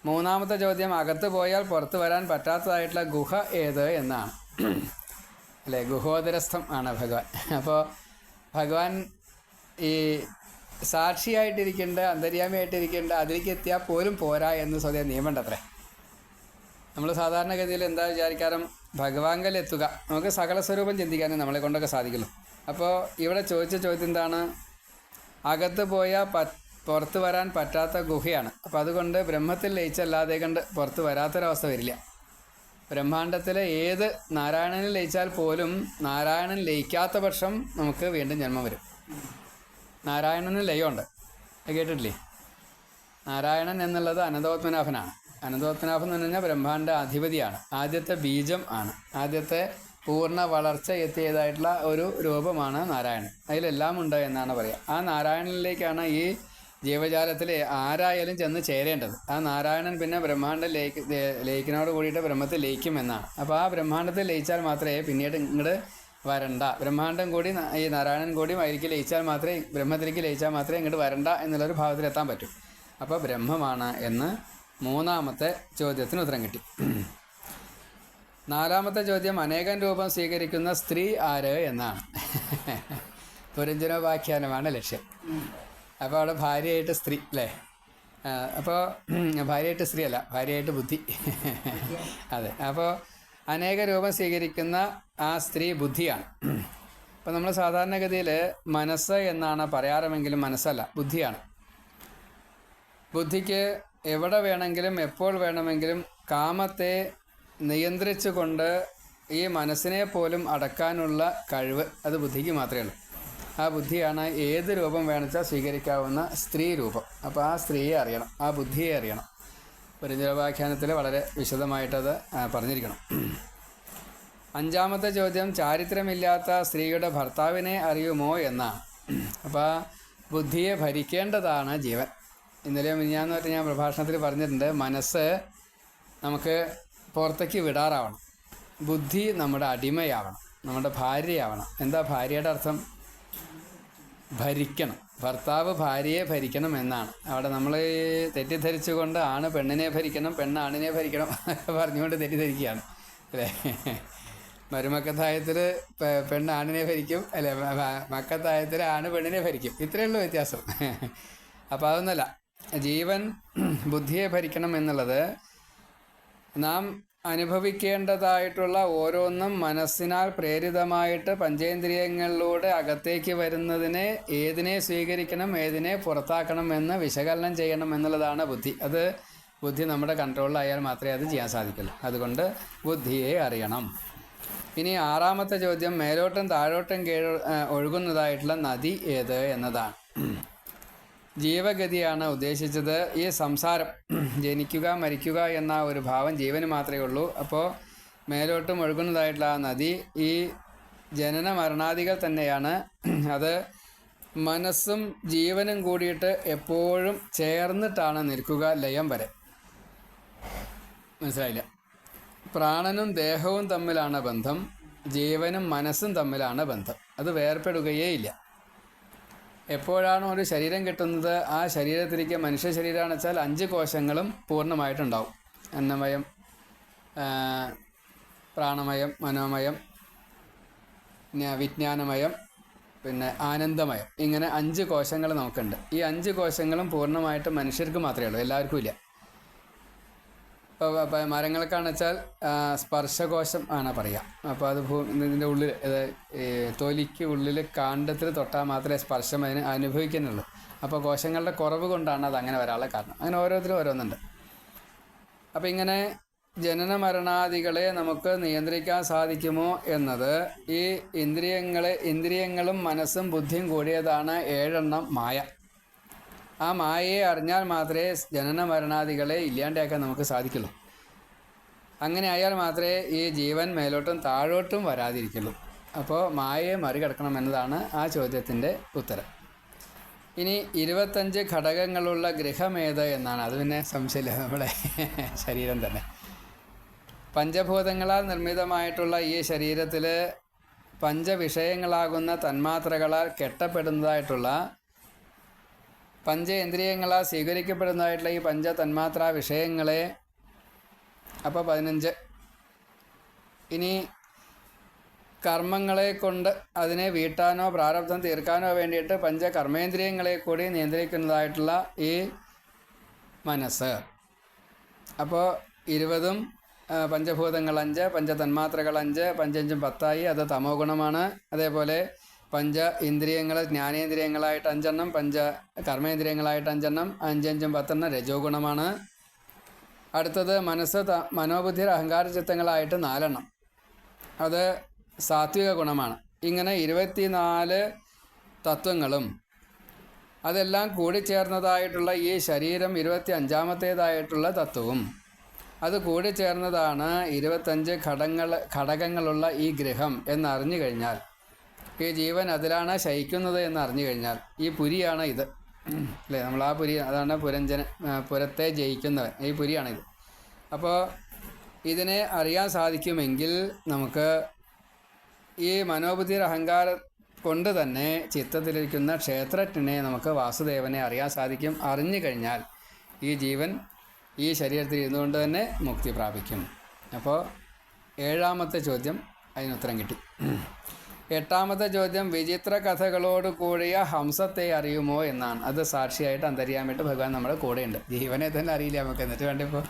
മൂന്നാമത്തെ ചോദ്യം, അകത്ത് പോയാൽ പുറത്ത് വരാൻ പറ്റാത്തതായിട്ടുള്ള ഗുഹ ഏത് എന്നാണ്. അല്ലേ, ഗുഹോദരസ്ഥം ആണ് ഭഗവാൻ. അപ്പോൾ ഭഗവാൻ ഈ സാക്ഷിയായിട്ടിരിക്കേണ്ട, അന്തര്യാമിയായിട്ടിരിക്കേണ്ട, അതിലേക്ക് എത്തിയാൽ പോലും പോരാ എന്ന് സ്വയം നിയമമുണ്ട് അത്രേ. നമ്മൾ സാധാരണഗതിയിൽ എന്താ വിചാരിക്കാറും, ഭഗവാങ്കലെത്തുക, നമുക്ക് സകല സ്വരൂപം ചിന്തിക്കാനേ നമ്മളെ കൊണ്ടൊക്കെ സാധിക്കുള്ളൂ. അപ്പോൾ ഇവിടെ ചോദിച്ച ചോദ്യം എന്താണ്? അകത്ത് പോയാൽ പുറത്ത് വരാൻ പറ്റാത്ത ഗുഹയാണ്. അപ്പോൾ അതുകൊണ്ട് ബ്രഹ്മത്തിൽ ലയിച്ചല്ലാതെ കണ്ട് പുറത്ത് വരാത്തൊരവസ്ഥ വരില്ല. ബ്രഹ്മാണ്ടത്തിലെ ഏത് നാരായണനിൽ ലയിച്ചാൽ പോലും നാരായണൻ ലയിക്കാത്ത പക്ഷം നമുക്ക് വീണ്ടും ജന്മം വരും. നാരായണന് ലയമുണ്ട്, കേട്ടിട്ടില്ലേ? നാരായണൻ എന്നുള്ളത് അനന്തോത്മനാഭനാണ്. അനന്തോത്മനാഭൻ എന്ന് പറഞ്ഞാൽ ബ്രഹ്മാണ്ട അധിപതിയാണ്. ആദ്യത്തെ ബീജം ആണ്, ആദ്യത്തെ പൂർണ്ണ വളർച്ച എത്തിയതായിട്ടുള്ള ഒരു രൂപമാണ് നാരായണൻ. അതിലെല്ലാം ഉണ്ട് എന്നാണ് പറയുക. ആ നാരായണനിലേക്കാണ് ഈ ജീവജാലത്തിൽ ആരായാലും ചെന്ന് ചേരേണ്ടത്. ആ നാരായണൻ പിന്നെ ബ്രഹ്മാണ്ടം ലയിക്കിനോട് കൂടിയിട്ട് ബ്രഹ്മത്തിൽ ലയിക്കും എന്നാണ്. അപ്പോൾ ആ ബ്രഹ്മാണ്ടത്തിൽ ലയിച്ചാൽ മാത്രമേ പിന്നീട് ഇങ്ങോട്ട് വരണ്ട, ബ്രഹ്മാണ്ടം കൂടി ഈ നാരായണൻ കൂടി അതിലേക്ക് ലയിച്ചാൽ മാത്രമേ, ബ്രഹ്മത്തിലേക്ക് ലയിച്ചാൽ മാത്രമേ ഇങ്ങോട്ട് വരണ്ട എന്നുള്ളൊരു ഭാവത്തിലെത്താൻ പറ്റും. അപ്പോൾ ബ്രഹ്മമാണ് എന്ന് മൂന്നാമത്തെ ചോദ്യത്തിന് ഉത്തരം കിട്ടി. നാലാമത്തെ ചോദ്യം, അനേകം രൂപം സ്വീകരിക്കുന്ന സ്ത്രീ ആര് എന്നാണ്. പുരഞ്ജനോപാഖ്യാനമാണ് ലക്ഷ്യം. അപ്പോൾ അവിടെ ഭാര്യയായിട്ട് സ്ത്രീ അല്ലേ? അപ്പോൾ ഭാര്യയായിട്ട് സ്ത്രീ അല്ല, ഭാര്യയായിട്ട് ബുദ്ധി. അതെ. അപ്പോൾ അനേക രൂപം സ്വീകരിക്കുന്ന ആ സ്ത്രീ ബുദ്ധിയാണ്. അപ്പോൾ നമ്മൾ സാധാരണഗതിയിൽ മനസ്സ് എന്നാണ് പറയാറുമെങ്കിലും മനസ്സല്ല, ബുദ്ധിയാണ്. ബുദ്ധിക്ക് എവിടെ വേണമെങ്കിലും എപ്പോൾ വേണമെങ്കിലും കാമത്തെ നിയന്ത്രിച്ചുകൊണ്ട് ഈ മനസ്സിനെ പോലും അടക്കാനുള്ള കഴിവ് അത് ബുദ്ധിക്ക് മാത്രമേ ഉള്ളൂ. ആ ബുദ്ധിയാണ് ഏത് രൂപം വേണമെച്ചാൽ സ്വീകരിക്കാവുന്ന സ്ത്രീ രൂപം. അപ്പോൾ ആ സ്ത്രീയെ അറിയണം, ആ ബുദ്ധിയെ അറിയണം. പുരഞ്ജനോപാഖ്യാനത്തിൽ വളരെ വിശദമായിട്ടത് പറഞ്ഞിരിക്കണം. അഞ്ചാമത്തെ ചോദ്യം, ചാരിത്രമില്ലാത്ത സ്ത്രീയുടെ ഭർത്താവിനെ അറിയുമോ എന്നാണ്. അപ്പോൾ ആ ബുദ്ധിയെ ഭരിക്കേണ്ടതാണ് ജീവൻ. ഇന്നലെ മിനിഞ്ഞാന്ന് പറഞ്ഞ് ഞാൻ പ്രഭാഷണത്തിൽ പറഞ്ഞിട്ടുണ്ട്, മനസ്സ് നമുക്ക് പുറത്തേക്ക് വിടാറാവണം, ബുദ്ധി നമ്മുടെ അടിമയാവണം, നമ്മുടെ ഭാര്യയാവണം. എന്താ ഭാര്യയുടെ അർത്ഥം? ഭരിക്കണം. ഭർത്താവ് ഭാര്യയെ ഭരിക്കണം എന്നാണ്. അവിടെ നമ്മൾ തെറ്റിദ്ധരിച്ചുകൊണ്ട് ആണ് പെണ്ണിനെ ഭരിക്കണം, പെണ്ണ് ആണിനെ ഭരിക്കണം പറഞ്ഞുകൊണ്ട് തെറ്റിദ്ധരിക്കുകയാണ് അല്ലേ? മരുമക്കത്തായത്തിൽ പെണ്ണ് ആണിനെ ഭരിക്കും അല്ലേ, മക്കത്തായത്തിൽ ആണ് പെണ്ണിനെ ഭരിക്കും. ഇത്രയേ ഉള്ളൂ വ്യത്യാസം. അപ്പോൾ അതൊന്നുമല്ല, ജീവൻ ബുദ്ധിയെ ഭരിക്കണം എന്നുള്ളത് നാം അനുഭവിക്കേണ്ടതായിട്ടുള്ള ഓരോന്നും മനസ്സിനാൽ പ്രേരിതമായിട്ട് പഞ്ചേന്ദ്രിയങ്ങളിലൂടെ അകത്തേക്ക് വരുന്നതിനെ ഏതിനെ സ്വീകരിക്കണം, ഏതിനെ പുറത്താക്കണം എന്ന് വിശകലനം ചെയ്യണം എന്നുള്ളതാണ് ബുദ്ധി. അത് ബുദ്ധി നമ്മുടെ കൺട്രോളിലായാൽ മാത്രമേ അത് ചെയ്യാൻ സാധിക്കുള്ളൂ. അതുകൊണ്ട് ബുദ്ധിയെ അറിയണം. ഇനി ആറാമത്തെ ചോദ്യം, മേലോട്ടും താഴോട്ടും ഒഴുകുന്നതായിട്ടുള്ള നദി ഏത് എന്നതാണ്. ജീവഗതിയാണ് ഉദ്ദേശിച്ചത്. ഈ സംസാരം, ജനിക്കുക മരിക്കുക എന്ന ഒരു ഭാവം ജീവന് മാത്രമേ ഉള്ളൂ. അപ്പോൾ മേലോട്ടും ഒഴുകുന്നതായിട്ടുള്ള ആ നദി ഈ ജനന മരണാദികൾ തന്നെയാണ്. അത് മനസ്സും ജീവനും കൂടിയിട്ട് എപ്പോഴും ചേർന്നിട്ടാണ് നിൽക്കുക, ലയം വരെ. മനസ്സിലായില്ല? പ്രാണനും ദേഹവും തമ്മിലാണ് ബന്ധം, ജീവനും മനസ്സും തമ്മിലാണ് ബന്ധം. അത് വേർപെടുകയേ ഇല്ല. എപ്പോഴാണോ ഒരു ശരീരം കിട്ടുന്നത്, ആ ശരീരത്തിലേക്ക്, മനുഷ്യ ശരീരമാണെന്ന് വെച്ചാൽ 5 കോശങ്ങളും പൂർണ്ണമായിട്ടുണ്ടാവും. അന്നമയം, പ്രാണമയം, മനോമയം, വിജ്ഞാനമയം, പിന്നെ ആനന്ദമയം. ഇങ്ങനെ 5 കോശങ്ങൾ നമുക്കുണ്ട്. ഈ 5 കോശങ്ങളും പൂർണ്ണമായിട്ട് മനുഷ്യർക്ക് മാത്രമേ ഉള്ളൂ, എല്ലാവർക്കും ഇല്ല. ഇപ്പോൾ മരങ്ങൾക്കാണെന്ന് വെച്ചാൽ സ്പർശകോശം ആണ് പറയുക. അപ്പോൾ അത് ഇതിൻ്റെ ഉള്ളിൽ, തൊലിക്ക് ഉള്ളിൽ കാണ്ഡത്തിൽ തൊട്ടാൽ മാത്രമേ സ്പർശം അതിന് അനുഭവിക്കുന്നുള്ളൂ. അപ്പോൾ കോശങ്ങളുടെ കുറവ് കൊണ്ടാണ് അത് അങ്ങനെ വരാനുള്ള കാരണം. അങ്ങനെ ഓരോരുത്തരും ഓരോന്നുണ്ട്. അപ്പോൾ ഇങ്ങനെ ജനന മരണാദികളെ നമുക്ക് നിയന്ത്രിക്കാൻ സാധിക്കുമോ എന്നത് ഈ ഇന്ദ്രിയങ്ങളും മനസ്സും ബുദ്ധിയും കൂടിയതാണ് 7 മായ. ആ മായയെ അറിഞ്ഞാൽ മാത്രമേ ജനന മരണാദികളെ ഇല്ലാണ്ടാക്കാൻ നമുക്ക് സാധിക്കുള്ളൂ. അങ്ങനെ ആയാൽ മാത്രമേ ഈ ജീവൻ മേലോട്ടും താഴോട്ടും വരാതിരിക്കുള്ളൂ. അപ്പോൾ മായയെ മറികടക്കണം എന്നതാണ് ആ ചോദ്യത്തിൻ്റെ ഉത്തരം. ഇനി 25 ഘടകങ്ങളുള്ള ഗൃഹമേത് എന്നാണ്. അത് പിന്നെ സംശയമില്ല, നമ്മുടെ ശരീരം തന്നെ. പഞ്ചഭൂതങ്ങളാൽ നിർമ്മിതമായിട്ടുള്ള ഈ ശരീരത്തിൽ പഞ്ചവിഷയങ്ങളാകുന്ന തന്മാത്രകളാൽ കെട്ടപ്പെടുന്നതായിട്ടുള്ള, പഞ്ചേന്ദ്രിയങ്ങളാൽ സ്വീകരിക്കപ്പെടുന്നതായിട്ടുള്ള ഈ പഞ്ചതന്മാത്രാ വിഷയങ്ങളെ, അപ്പോൾ 15. ഇനി കർമ്മങ്ങളെ കൊണ്ട് അതിനെ വീട്ടാനോ പ്രാരബ്ധം തീർക്കാനോ വേണ്ടിയിട്ട് പഞ്ചകർമ്മേന്ദ്രിയങ്ങളെ കൂടി നിയന്ത്രിക്കുന്നതായിട്ടുള്ള ഈ മനസ്സ്. അപ്പോൾ 20ഉം പഞ്ചഭൂതങ്ങൾ 5, പഞ്ചതന്മാത്രകൾ 5, 5 × 10 അത് തമോ ഗുണമാണ്. അതേപോലെ പഞ്ച ഇന്ദ്രിയങ്ങൾ ജ്ഞാനേന്ദ്രിയങ്ങളായിട്ട് 5, പഞ്ച കർമ്മേന്ദ്രിയങ്ങളായിട്ട് 5, 5 × 10 രജോ ഗുണമാണ്. അടുത്തത് മനസ്സ്, മനോബുദ്ധി, അഹങ്കാര ചിത്തങ്ങളായിട്ട് 4, അത് സാത്വിക ഗുണമാണ്. ഇങ്ങനെ 24 തത്വങ്ങളും അതെല്ലാം കൂടിച്ചേർന്നതായിട്ടുള്ള ഈ ശരീരം 25ാമത്തേതായിട്ടുള്ള തത്വവും അത് കൂടിച്ചേർന്നതാണ് 25 ഘടകങ്ങളുള്ള ഈ ഗൃഹം എന്നറിഞ്ഞു കഴിഞ്ഞാൽ, ഈ ജീവൻ അതിലാണ് ശയിക്കുന്നത് എന്നറിഞ്ഞു കഴിഞ്ഞാൽ, ഈ പുരിയാണ് ഇത്. അല്ലേ? നമ്മൾ ആ പുരി, അതാണ് പുരത്തെ ജയിക്കുന്നവൻ, ഈ പുരിയാണിത്. അപ്പോൾ ഇതിനെ അറിയാൻ സാധിക്കുമെങ്കിൽ നമുക്ക് ഈ മനോബുദ്ധിയുടെ അഹങ്കാരം കൊണ്ട് തന്നെ ചിത്തത്തിലിരിക്കുന്ന ക്ഷേത്രജ്ഞനെ നമുക്ക് വാസുദേവനെ അറിയാൻ സാധിക്കും. അറിഞ്ഞു കഴിഞ്ഞാൽ ഈ ജീവൻ ഈ ശരീരത്തിൽ ഇരുന്നുകൊണ്ട് തന്നെ മുക്തി പ്രാപിക്കും. അപ്പോൾ 7ാമത്തെ ചോദ്യം അതിനുത്തരം കിട്ടി. 8ാമത്തെ ചോദ്യം വിചിത്ര കഥകളോട് കൂടിയ ഹംസത്തെ അറിയുമോ എന്നാണ്. അത് സാക്ഷിയായിട്ട് അന്തര്യാമിട്ട് ഭഗവാൻ നമ്മുടെ കൂടെയുണ്ട്. ജീവനെ തന്നെ അറിയില്ല നമുക്ക്, എന്നിട്ട് വേണ്ടിപ്പോൾ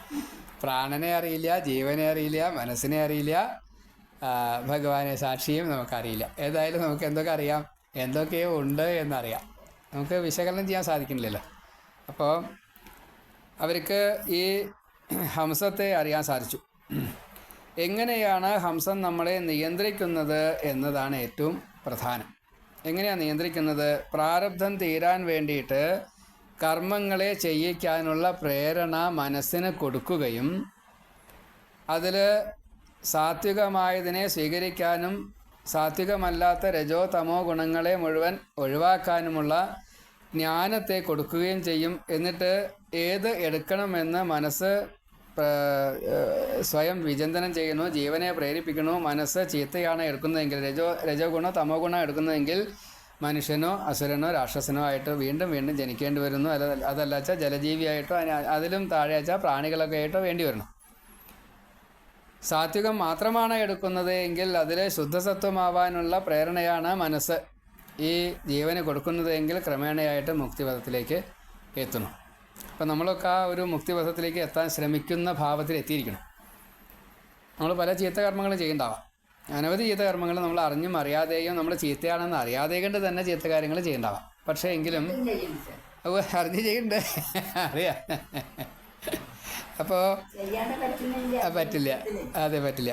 പ്രാണനെ അറിയില്ല, ജീവനെ അറിയില്ല, മനസ്സിനെ അറിയില്ല, ഭഗവാനെ സാക്ഷിയും നമുക്കറിയില്ല. ഏതായാലും നമുക്ക് എന്തൊക്കെ അറിയാം, എന്തൊക്കെയോ ഉണ്ട് എന്നറിയാം. നമുക്ക് വിശകലനം ചെയ്യാൻ സാധിക്കുന്നില്ലല്ലോ. അപ്പോൾ അവർക്ക് ഈ ഹംസത്തെ അറിയാൻ സാധിച്ചു. എങ്ങനെയാണ് ഹംസം നമ്മളെ നിയന്ത്രിക്കുന്നത് എന്നതാണ് ഏറ്റവും പ്രധാനം. എങ്ങനെയാണ് നിയന്ത്രിക്കുന്നത്? പ്രാരബ്ധം തീരാൻ വേണ്ടിയിട്ട് കർമ്മങ്ങളെ ചെയ്യിക്കാനുള്ള പ്രേരണ മനസ്സിന് കൊടുക്കുകയും അതിൽ സാത്വികമായതിനെ സ്വീകരിക്കാനും സാത്വികമല്ലാത്ത രജോ തമോ ഗുണങ്ങളെ മുഴുവൻ ഒഴിവാക്കാനുമുള്ള ജ്ഞാനത്തെ കൊടുക്കുകയും ചെയ്യും. എന്നിട്ട് ഏത് എടുക്കണമെന്ന് മനസ്സ് സ്വയം വിചിന്തനം ചെയ്യുന്നു, ജീവനെ പ്രേരിപ്പിക്കുന്നു. മനസ്സ് ചീത്തയാണ് എടുക്കുന്നതെങ്കിൽ, രജോ ഗുണോ തമോ ഗുണം എടുക്കുന്നതെങ്കിൽ മനുഷ്യനോ അസുരനോ രാക്ഷസനോ ആയിട്ട് വീണ്ടും വീണ്ടും ജനിക്കേണ്ടി വരുന്നു. അതല്ല വെച്ചാൽ ജലജീവിയായിട്ടോ അതിലും താഴെ വെച്ചാൽ പ്രാണികളൊക്കെ ആയിട്ടോ വേണ്ടി വരുന്നു. സാത്വികം മാത്രമാണ് എടുക്കുന്നത് എങ്കിൽ അതിൽ ശുദ്ധസത്വമാവാനുള്ള പ്രേരണയാണ് മനസ്സ് ഈ ജീവന് കൊടുക്കുന്നത് എങ്കിൽ ക്രമേണയായിട്ട് മുക്തിപഥത്തിലേക്ക് എത്തുന്നു. അപ്പം നമ്മളൊക്കെ ആ ഒരു മുക്തിപഥത്തിലേക്ക് എത്താൻ ശ്രമിക്കുന്ന ഭാവത്തിൽ എത്തിയിരിക്കണം. നമ്മൾ പല ചീത്തകർമ്മങ്ങളും ചെയ്യണ്ടാവാം. അനവധി ചീത്തകർമ്മങ്ങൾ നമ്മൾ അറിഞ്ഞും അറിയാതെയും നമ്മൾ ചീത്തയാണെന്ന് അറിയാതെ കൊണ്ട് തന്നെ ചീത്ത കാര്യങ്ങൾ ചെയ്യണ്ടാവാം. പക്ഷേ എങ്കിലും അറിഞ്ഞ് ചെയ്യണ്ടേ, അറിയാം. അപ്പോൾ പറ്റില്ല, അതെ പറ്റില്ല.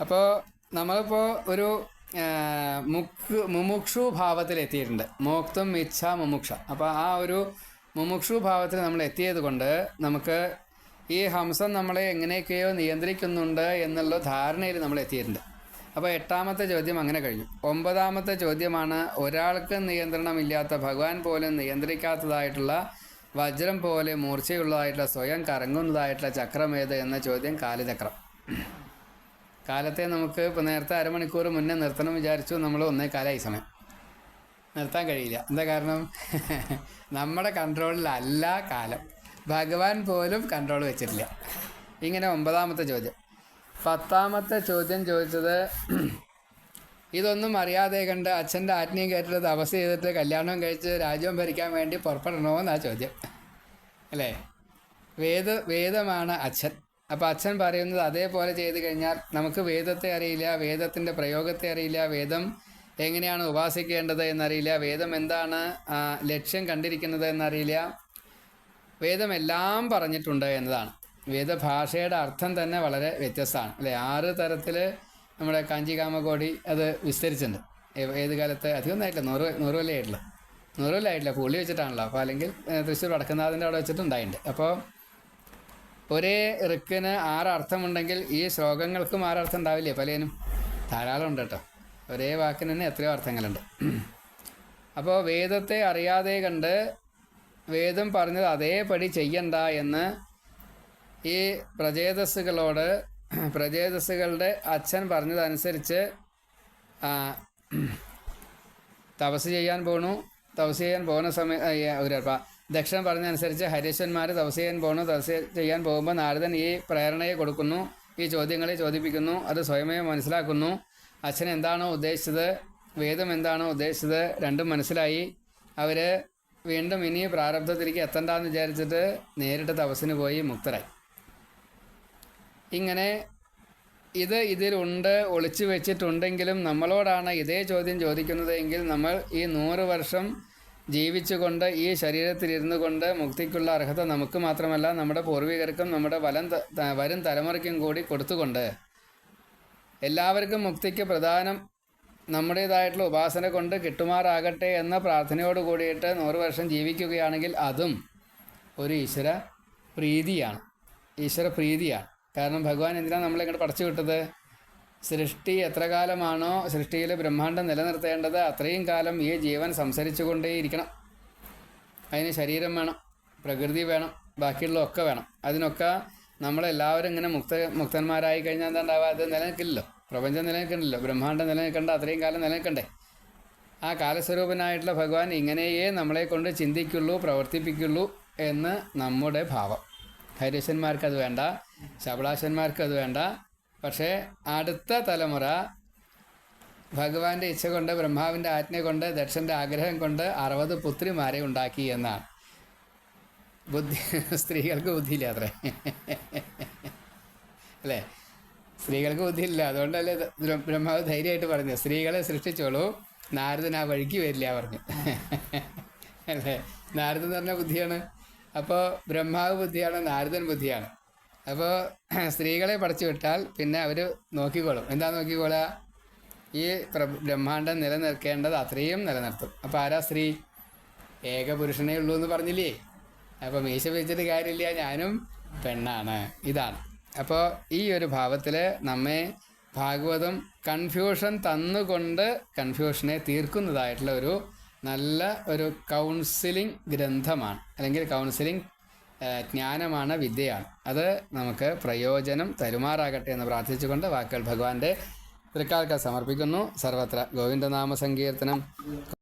അപ്പോൾ നമ്മളിപ്പോൾ ഒരു മുമുക്ഷു ഭാവത്തിലെത്തിയിട്ടുണ്ട്. മോക്തും ഇച്ഛ മുമുക്ഷ. അപ്പോൾ ആ ഒരു മുമുക്ഷു ഭാവത്തിൽ നമ്മൾ എത്തിയത് കൊണ്ട് നമുക്ക് ഈ ഹംസം നമ്മളെ എങ്ങനെയൊക്കെയോ നിയന്ത്രിക്കുന്നുണ്ട് എന്നുള്ള ധാരണയിൽ നമ്മൾ എത്തിയിട്ടുണ്ട്. അപ്പോൾ 8ാമത്തെ ചോദ്യം അങ്ങനെ കഴിഞ്ഞു. 9ാമത്തെ ചോദ്യമാണ് ഒരാൾക്ക് നിയന്ത്രണമില്ലാത്ത, ഭഗവാൻ പോലും നിയന്ത്രിക്കാത്തതായിട്ടുള്ള വജ്രം പോലെ മൂർച്ചയുള്ളതായിട്ടുള്ള സ്വയം കറങ്ങുന്നതായിട്ടുള്ള ചക്രം ഏത് എന്ന ചോദ്യം. കാലചക്രം. കാലത്തെ നമുക്ക് ഇപ്പോൾ നേരത്തെ അരമണിക്കൂർ മുന്നേ നിർത്തണം വിചാരിച്ചു, നമ്മൾ 1:15 സമയം നിർത്താൻ കഴിയില്ല. എന്താ കാരണം? നമ്മുടെ കൺട്രോളിലല്ല കാലം, ഭഗവാൻ പോലും കൺട്രോൾ വെച്ചിട്ടില്ല. ഇങ്ങനെ 9ാമത്തെ ചോദ്യം. 10ാമത്തെ ചോദ്യം ചോദിച്ചത് ഇതൊന്നും അറിയാതെ കണ്ട് അച്ഛൻ്റെ ആജ്ഞയും കേട്ടിട്ട് തപസ് ചെയ്തിട്ട് കല്യാണം കഴിച്ച് രാജ്യം ഭരിക്കാൻ വേണ്ടി പുറപ്പെടണമോ എന്നാണ് ചോദ്യം, അല്ലേ? വേദമാണ് അച്ഛൻ. അപ്പോൾ അച്ഛൻ പറയുന്നത് അതേപോലെ ചെയ്ത് കഴിഞ്ഞാൽ നമുക്ക് വേദത്തെ അറിയില്ല, വേദത്തിൻ്റെ പ്രയോഗത്തെ അറിയില്ല, വേദം എങ്ങനെയാണ് ഉപാസിക്കേണ്ടത് എന്നറിയില്ല, വേദം എന്താണ് ലക്ഷ്യം കണ്ടിരിക്കുന്നത് എന്നറിയില്ല. വേദം എല്ലാം പറഞ്ഞിട്ടുണ്ട് എന്നതാണ്. വേദഭാഷയുടെ അർത്ഥം തന്നെ വളരെ വ്യത്യസ്തമാണ്, അല്ലേ? 6 തരത്തിൽ നമ്മുടെ കാഞ്ചി കാമകോടി അത് വിസ്തരിച്ചിട്ടുണ്ട്. ഏത് കാലത്ത്? അധികം ആയിട്ടില്ല, 100 കൊല്ലം ആയിട്ടില്ല. 100 കൊല്ലം ആയിട്ടില്ല, പുള്ളി വെച്ചിട്ടാണല്ലോ. അപ്പോൾ അല്ലെങ്കിൽ തൃശ്ശൂർ വടക്കുന്നാഥിൻ്റെ അവിടെ വെച്ചിട്ടുണ്ടായിട്ടുണ്ട്. അപ്പോൾ ഒരേ ഋക്കിന് 6 അർത്ഥമുണ്ടെങ്കിൽ ഈ ശ്ലോകങ്ങൾക്കും 6 അർത്ഥം ഉണ്ടാവില്ലേ? പലതിനും ധാരാളം ഉണ്ട് കേട്ടോ. ഒരേ വാക്കിന് തന്നെ എത്രയോ അർത്ഥങ്ങളുണ്ട്. അപ്പോൾ വേദത്തെ അറിയാതെ കണ്ട് വേദം പറഞ്ഞത് അതേപടി ചെയ്യണ്ട എന്ന് ഈ പ്രജേതസ്സുകളുടെ അച്ഛൻ പറഞ്ഞതനുസരിച്ച് തപസ് ചെയ്യാൻ പോകുന്ന സമയം ദക്ഷൻ പറഞ്ഞതനുസരിച്ച് ഹരീശ്വരന്മാർ തപസ് ചെയ്യാൻ തപസ് ചെയ്യാൻ പോകുമ്പോൾ നാരദൻ ഈ പ്രേരണയെ കൊടുക്കുന്നു, ഈ ചോദ്യങ്ങളെ ചോദിപ്പിക്കുന്നു. അത് സ്വയമേ മനസ്സിലാക്കുന്നു. അച്ഛൻ എന്താണോ ഉദ്ദേശിച്ചത്, വേദം എന്താണോ ഉദ്ദേശിച്ചത്, രണ്ടും മനസ്സിലായി. അവർ വീണ്ടും ഇനി പ്രാരബ്ധത്തിലേക്ക് എത്തണ്ടെന്ന് വിചാരിച്ചിട്ട് നേരിട്ട് തപസ്സിന് പോയി മുക്തരായി. ഇങ്ങനെ ഇതിലുണ്ട്, ഒളിച്ചു വെച്ചിട്ടുണ്ടെങ്കിലും നമ്മളോടാണ് ഇതേ ചോദ്യം ചോദിക്കുന്നതെങ്കിൽ നമ്മൾ ഈ 100 വർഷം ജീവിച്ചുകൊണ്ട് ഈ ശരീരത്തിലിരുന്നു കൊണ്ട് മുക്തിക്കുള്ള അർഹത നമുക്ക് മാത്രമല്ല നമ്മുടെ പൂർവികർക്കും നമ്മുടെ വരും തലമുറയ്ക്കും കൂടി കൊടുത്തുകൊണ്ട് എല്ലാവർക്കും മുക്തിക്ക് പ്രധാനം നമ്മുടേതായിട്ടുള്ള ഉപാസന കൊണ്ട് കിട്ടുമാറാകട്ടെ എന്ന പ്രാർത്ഥനയോട് കൂടിയിട്ട് 100 വർഷം ജീവിക്കുകയാണെങ്കിൽ അതും ഒരു ഈശ്വര പ്രീതിയാണ്. കാരണം ഭഗവാൻ എന്തിനാണ് നമ്മളിങ്ങോട്ട് പടച്ചു വിട്ടത്? സൃഷ്ടി എത്ര കാലമാണോ സൃഷ്ടിയിൽ ബ്രഹ്മാണ്ടം നിലനിർത്തേണ്ടത് അത്രയും കാലം ഈ ജീവൻ സംസരിച്ചു കൊണ്ടേയിരിക്കണം. അതിന് ശരീരം വേണം, പ്രകൃതി വേണം, ബാക്കിയുള്ളതൊക്കെ വേണം. അതിനൊക്കെ നമ്മളെല്ലാവരും ഇങ്ങനെ മുക്തന്മാരായി കഴിഞ്ഞാൽ എന്താണ്ടാവുക? അത് നിലനിൽക്കില്ലല്ലോ. പ്രപഞ്ചം നിലനിൽക്കണില്ലല്ലോ. ബ്രഹ്മാണ്ടം നിലനിൽക്കേണ്ട അത്രയും കാലം നിലനിൽക്കണ്ടേ? ആ കാലസ്വരൂപനായിട്ടുള്ള ഭഗവാൻ ഇങ്ങനെയേ നമ്മളെ കൊണ്ട് ചിന്തിക്കുള്ളൂ, പ്രവർത്തിപ്പിക്കുള്ളൂ എന്ന് നമ്മുടെ ഭാവം. ഹൈരീശ്വരന്മാർക്കത് വേണ്ട, ശബളാശന്മാർക്കത് വേണ്ട. പക്ഷേ അടുത്ത തലമുറ ഭഗവാന്റെ ഇച്ഛ കൊണ്ട്, ബ്രഹ്മാവിൻ്റെ ആജ്ഞ കൊണ്ട്, ദക്ഷൻ്റെ ആഗ്രഹം കൊണ്ട് 60 പുത്രിമാരെ ഉണ്ടാക്കി എന്നാണ്. സ്ത്രീകൾക്ക് ബുദ്ധിയില്ല അത്രേ, അല്ലേ? സ്ത്രീകൾക്ക് ബുദ്ധിയില്ല. അതുകൊണ്ടല്ലേ ബ്രഹ്മാവ് ധൈര്യമായിട്ട് പറഞ്ഞു, സ്ത്രീകളെ സൃഷ്ടിച്ചോളൂ, നാരദൻ ആ വഴിക്ക് വരില്ല പറഞ്ഞു, അല്ലേ? നാരദൻ എന്ന് പറഞ്ഞ ബുദ്ധിയാണ്. അപ്പോൾ ബ്രഹ്മാവ് ബുദ്ധിയാണ്, നാരദൻ ബുദ്ധിയാണ്. അപ്പോൾ സ്ത്രീകളെ പഠിച്ചു വിട്ടാൽ പിന്നെ അവർ നോക്കിക്കോളും. എന്താ നോക്കിക്കോളുക? ഈ ബ്രഹ്മാണ്ടം നിലനിൽക്കേണ്ടത് അത്രയും നിലനിർത്തും. അപ്പോൾ ആരാ സ്ത്രീ? ഏകപുരുഷനേ ഉള്ളൂ എന്ന് പറഞ്ഞില്ലേ? അപ്പോൾ മീശ വെച്ചിട്ട് കാര്യമില്ല, ഞാനും പെണ്ണാണ്. ഇതാണ്. അപ്പോൾ ഈ ഒരു ഭാവത്തിൽ നമ്മെ ഭാഗവതം കൺഫ്യൂഷൻ തന്നുകൊണ്ട് കൺഫ്യൂഷനെ തീർക്കുന്നതായിട്ടുള്ള ഒരു നല്ല ഒരു കൗൺസിലിംഗ് ഗ്രന്ഥമാണ്, അല്ലെങ്കിൽ കൗൺസിലിംഗ് ജ്ഞാനമാണ്, വിദ്യയാണ്. അത് നമുക്ക് പ്രയോജനം തരുമാറാകട്ടെ എന്ന് പ്രാർത്ഥിച്ചുകൊണ്ട് വാക്കുകൾ ഭഗവാന്റെ തൃക്കാൽക്കൽ സമർപ്പിക്കുന്നു. സർവത്ര ഗോവിന്ദനാമ സങ്കീർത്തനം.